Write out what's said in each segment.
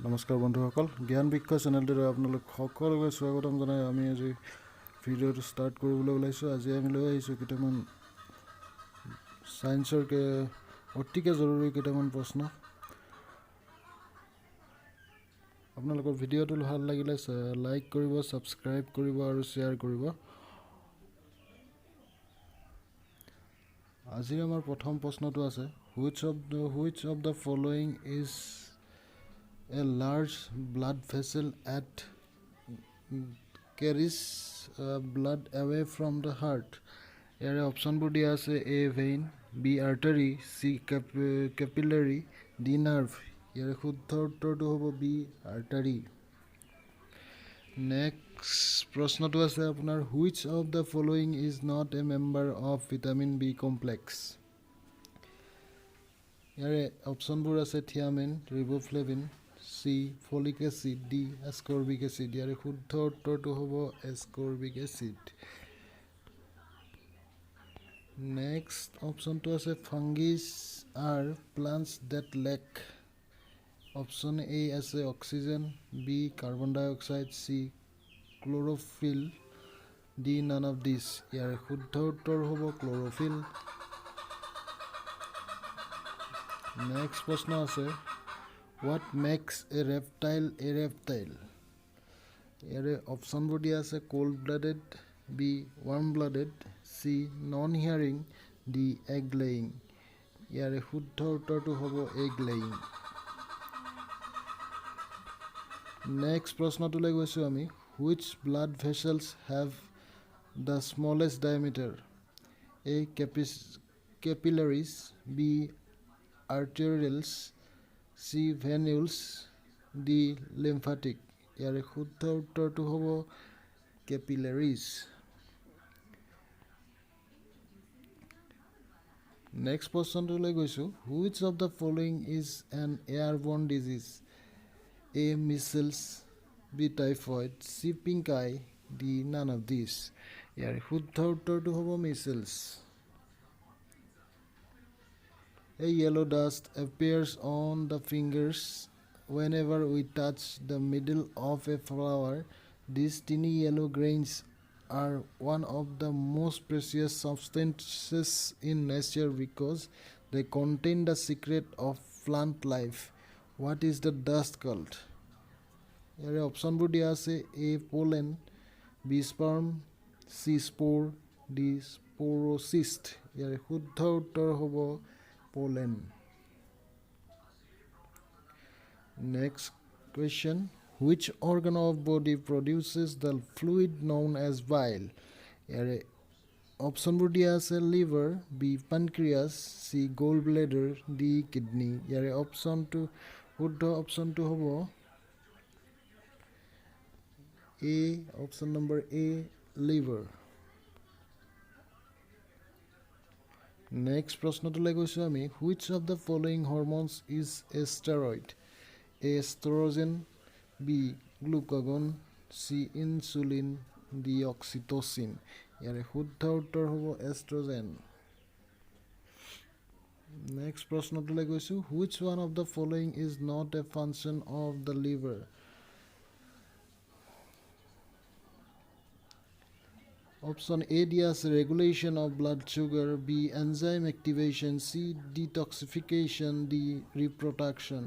নমস্কাৰ বন্ধুসকল জ্ঞানবৃক্ষ চেনেলটোলৈ আপোনালোক সকলোকে স্বাগতম জনাই আমি আজি ভিডিঅ'টো ষ্টাৰ্ট কৰিবলৈ ওলাইছোঁ। আজি আমি লৈ আহিছোঁ কেইটামান সায়েন্সৰ অতিকে জৰুৰী কেইটামান প্ৰশ্ন। আপোনালোকৰ ভিডিঅ'টো ভাল লাগিলে লাইক কৰিব, ছাবস্ক্ৰাইব কৰিব আৰু শ্বেয়াৰ কৰিব। আজিৰ আমাৰ প্ৰথম প্ৰশ্নটো আছে which of the following is a large blood vessel at carries blood away from the heart. ইয়াৰে অপশ্যনবোৰ দিয়া আছে A vein, B artery, C capillary, D nerve. ইয়াৰে শুদ্ধ উত্তৰটো হ'ব B artery. নেক্সট প্ৰশ্নটো আছে আপোনাৰ which of the following is not a member of vitamin B complex. ইয়াৰে অপশ্যনবোৰ আছে thiamine, riboflavin, C folic acid, D ascorbic acid. ইয়াৰে শুদ্ধ উত্তৰটো হ'ব ascorbic acid. নেক্সট অপশ্যনটো আছে fungus are plants that lack. Option A আছে oxygen, B carbon dioxide, C chlorophyll, D none of this. ইয়াৰে শুদ্ধ উত্তৰ হ'ব ক্লোৰোফিল. নেক্সট প্ৰশ্ন আছে what makes a reptile a reptile. ইয়াৰে অপশ্যনবোৰ দিয়া আছে cold blooded, B warm blooded, C non hearing, D egg laying. ইয়াৰে শুদ্ধ উত্তৰটো হ'ব egg laying. নেক্সট প্ৰশ্নটোলৈ গৈছোঁ আমি which blood vessels have the smallest diameter. A capillaries, B arterioles, C venules, D lymphatic. ইয়াৰে শুদ্ধ উত্তৰটো হ'ব capillaries. নেক্সট প্ৰশ্নটোলৈ গৈছোঁ which of the following is an airborne disease. A measles, B typhoid, C pink eye, D none of these. ইয়াৰ শুদ্ধ উত্তৰটো হ'ব measles. A yellow dust appears on the fingers whenever we touch the middle of a flower. These tiny yellow grains are one of the most precious substances in nature because they contain the secret of plant life. What is the dust called? ইয়াৰে অপশ্যনবোৰ দিয়া আছে A pollen, B sperm, C spore, D sporocyst. ইয়াৰে শুদ্ধ উত্তৰ হ'ব pollen. Next question, which organ of body produces the fluid known as bile. ইয়াৰে অপশ্যনবোৰ দিয়া আছে liver, B pancreas, C gallbladder, D kidney. ইয়াৰে শুদ্ধ অপশ্যনটো হ'ব A, option number A liver. Next প্ৰশ্নটোলৈ গৈছোঁ আমি which of the following hormones is a steroid. A estrogen, B glucagon, C insulin, D oxytocin. ইয়াৰে শুদ্ধ উত্তৰ হ'ব এষ্ট্ৰজেন. নেক্সট প্ৰশ্নটোলৈ গৈছোঁ which one of the following is not a function of the liver. Option A দিয়া আছে regulation of blood sugar, B enzyme activation, C ডিটক্সিফিকেশ্যন, D reproduction.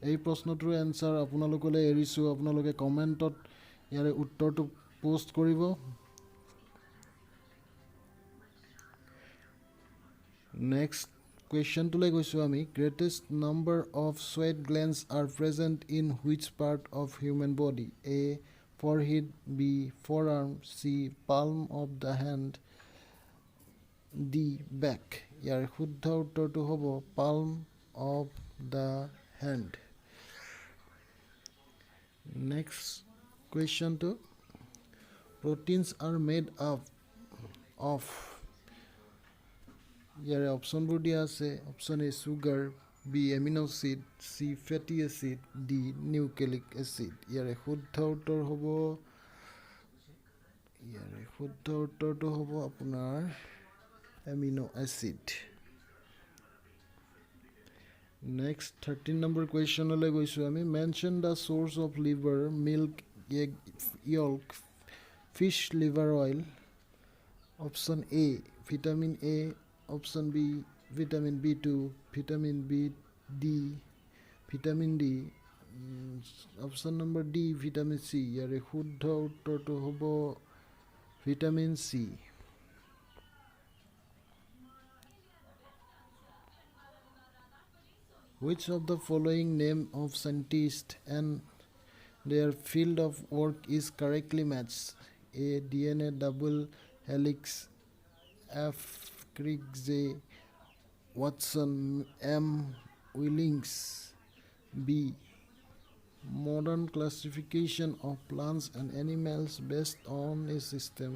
এই প্ৰশ্নটোৰ এনচাৰ আপোনালোকলৈ এৰিছোঁ, আপোনালোকে কমেণ্টত ইয়াৰে উত্তৰটো পোষ্ট কৰিব. নেক্সট কুৱেশ্যনটোলৈ গৈছোঁ আমি greatest number of sweat glands are present in which part of human body. A forehead, B forearm, C palm of the hand, D back. ইয়াৰ শুদ্ধ উত্তৰটো হ'ব palm of the hand. Next কুৱেশ্যনটো proteins are made up of. ইয়াৰে অপশ্যনবোৰ দিয়া আছে option A sugar, B amino acid, C fatty acid, D nucleic acid. ইয়াৰে শুদ্ধ উত্তৰটো হ'ব আপোনাৰ amino acid. Next 13 number question লৈ গৈছোঁ আমি mention the source of liver, milk, egg yolk, fish liver oil. Option A vitamin A, option B vitamin B2, vitamin B, vitamin D, option number D vitamin C. ইয়াৰে শুদ্ধ উত্তৰটো হ'ব vitamin C. Which of the following name of scientists and their field of work is correctly matched? A. DNA double helix, F. Crick J. Watson, M. Willings, B. Modern classification of plants and animals based on a system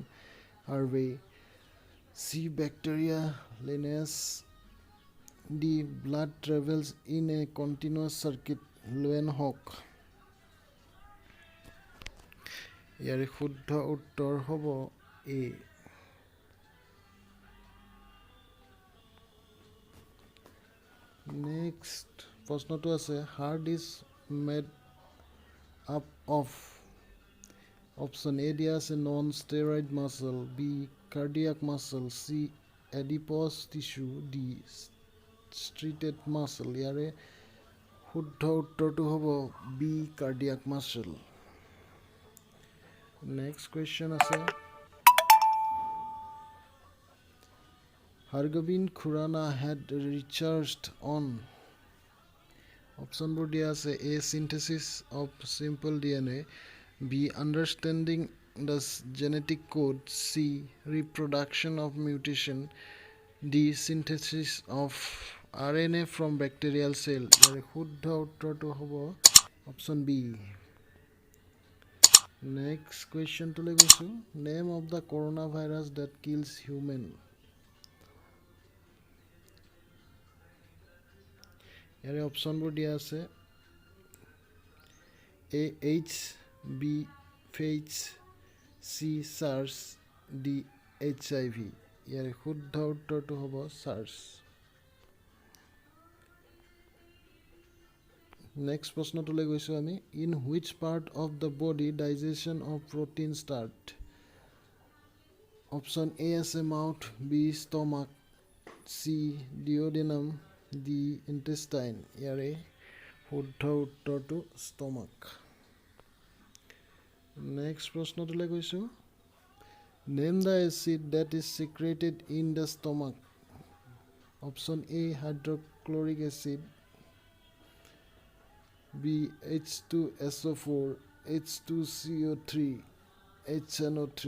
survey, C. Bacteria lineage, D. Blood travels in a continuous circuit, Leeuwenhoek. ইয়াৰে শুদ্ধ উত্তৰ হ'ব A. Next প্ৰশ্নটো আছে heart is made up of option A দিয়া আছে non striated muscle, B cardiac muscle, C adipose tissue, D striated muscle. ইয়াৰে শুদ্ধ উত্তৰটো হ'ব B cardiac muscle. Next question আছে Hargobind Khurana had researched on. অপশ্যনবোৰ দিয়া আছে A. Synthesis of simple DNA, B. Understanding the genetic code, C. Reproduction of mutation, D. Synthesis of RNA from bacterial cell. ইয়াৰে শুদ্ধ উত্তৰটো হ'ব option B. Next কুৱেশ্যনটোলৈ গৈছোঁ name of the corona virus that kills human. ইয়াৰে অপশ্যনবোৰ দিয়া আছে A. H, B. ফেইচ, C. SARS, D. HIV. ইয়াৰে শুদ্ধ উত্তৰটো হ'ব SARS. নেক্সট প্ৰশ্নটোলৈ গৈছোঁ আমি in which part of the body digestion of protein start. Option A আছে mouth, B stomach, C duodenum, D intestine. ইয়াৰে শুদ্ধ উত্তৰটো ষ্টমাক. নেক্সট প্ৰশ্নটোলৈ গৈছোঁ name the acid that is secreted in the stomach. Option A hydrochloric acid, B H2SO4, H2CO3, HNO3.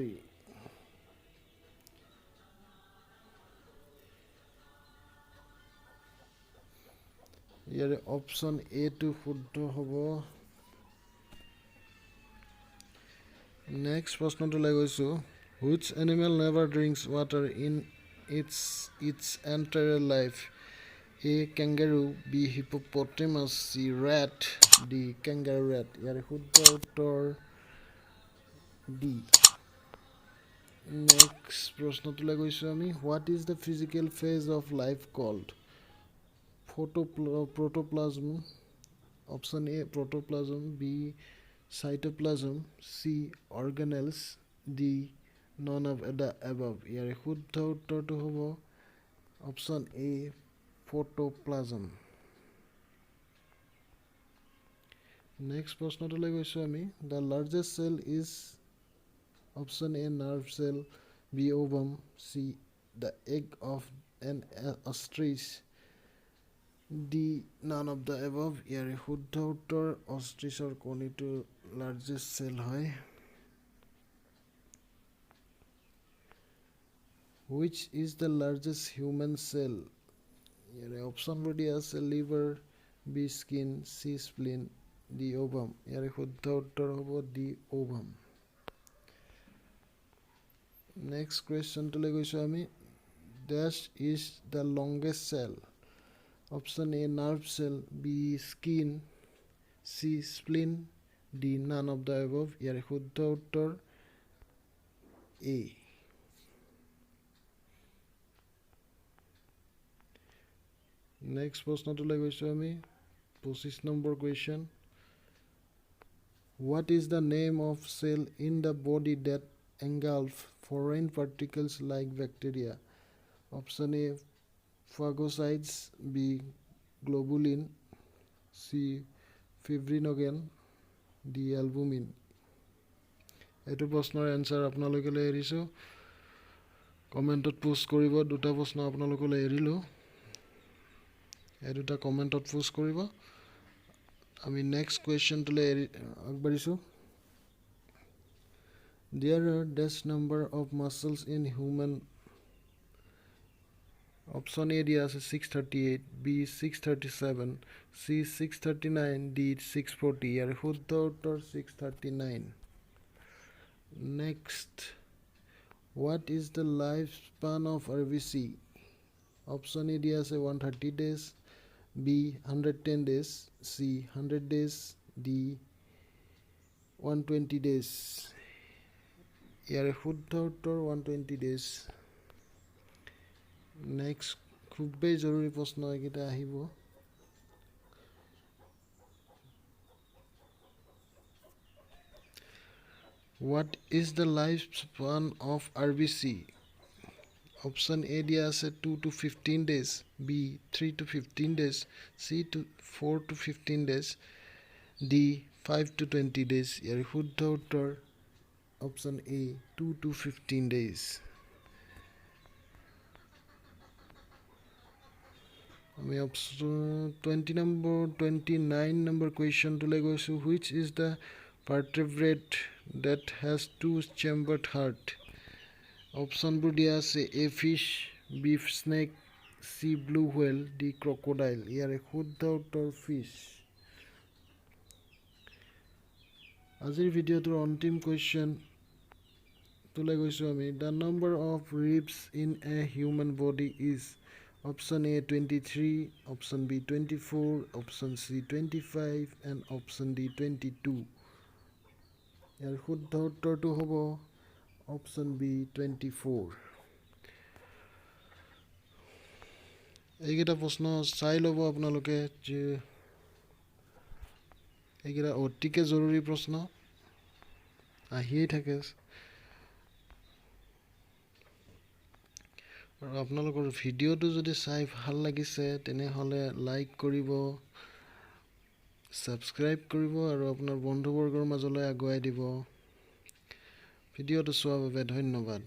ইয়াৰে option এটো শুদ্ধ হ'ব. নেক্সট প্ৰশ্নটোলৈ গৈছোঁ which animal never drinks water in its entire life. A. Kangaroo, B. Hippopotamus, C. Rat, D. Kangaroo rat. ইয়াৰে শুদ্ধ উত্তৰ D. Next প্ৰশ্নটোলৈ গৈছোঁ আমি what is the physical phase of life called. protoplasm, option A protoplasm, B cytoplasm, C organelles, D none of the above. ইয়াৰে শুদ্ধ উত্তৰটো হ'ব option A protoplasm. নেক্সট প্ৰশ্নটোলৈ গৈছোঁ আমি the largest cell is option A nerve cell, B ovum, C the egg of an ostrich, D none of the above. ইয়াৰে শুদ্ধ উত্তৰ অষ্ট্ৰিচৰ কণীটো লাৰ্জেষ্ট চেল হয়. Which is the largest human cell? ইয়াৰে অপশ্যনবোৰ দিয়া আছে liver, B skin, C spleen, D ovum. ইয়াৰে শুদ্ধ উত্তৰ হ'ব ডি ওভাম. নেক্সট কুৱেশ্যনটোলৈ গৈছোঁ আমি this is the longest cell. Option A nerve cell, B skin, C spleen, D none of the above. ইয়াৰে শুদ্ধ উত্তৰ এ. নেক্সট প্ৰশ্নটোলৈ গৈছোঁ আমি 25 number question What is the name of cell in the body that engulf foreign particles like bacteria? Option A phagocytes, B globulin, C fibrinogen, D albumin. এইটো প্ৰশ্নৰ answer আপোনালোকলৈ এৰিছোঁ কমেণ্টত post কৰিব দুটা প্ৰশ্ন আপোনালোকলৈ এৰিলোঁ এই দুটা কমেণ্টত পোষ্ট কৰিব আমি নেক্সট কুৱেশ্যনটোলৈ আগবাঢ়িছোঁ There are dash number of muscles in human Option A দিয়া আছে 638 B 637 C 639 D 640 ইয়াৰ শুদ্ধ উত্তৰ 639 Next, what is the lifespan of RBC? Option A দিয়া আছে 130 days, B 110 days, C 100 days, D 120 days. ইয়াৰ শুদ্ধ উত্তৰ 120 days. Next, খুবেই জৰুৰী প্ৰশ্ন এইকেইটা আহিব What is the lifespan of RBC? Option A দিয়া আছে 2 to 15 days, B 3 to 15 days, C to 4 to 15 days, D 5 to 20 days. ইয়াৰ শুদ্ধ উত্তৰ Option A 2 to 15 days. আমি option 29 number question to গৈছো which is the vertebrate that has two chambered heart option বোৰ দিয়া আছে A fish B snake C blue whale D crocodile ইয়াৰ শুদ্ধ উত্তৰ fish আজিৰ ভিডিওটোৰ অন্তিম question তুলে গৈছো আমি the number of ribs in a human body is Option A 23 option B 24 option C 25 and option D 22 ইয়াৰ শুদ্ধ উত্তৰটো হ'ব অপচন বি 24 এইকেইটা প্ৰশ্ন চাই ল'ব আপোনালোকে যে এইকেইটা অতিকে জৰুৰী প্ৰশ্ন আহিয়ে থাকে আৰু আপোনালোকৰ ভিডিওটো যদি চাই ভাল লাগিছে তেনেহলে লাইক কৰিব সাবস্ক্ৰাইব কৰিব আৰু আপোনাৰ বন্ধুবৰ্গৰ মাজলৈ আগুৱাই দিব ভিডিওটো চোৱাৰ বাবে ধন্যবাদ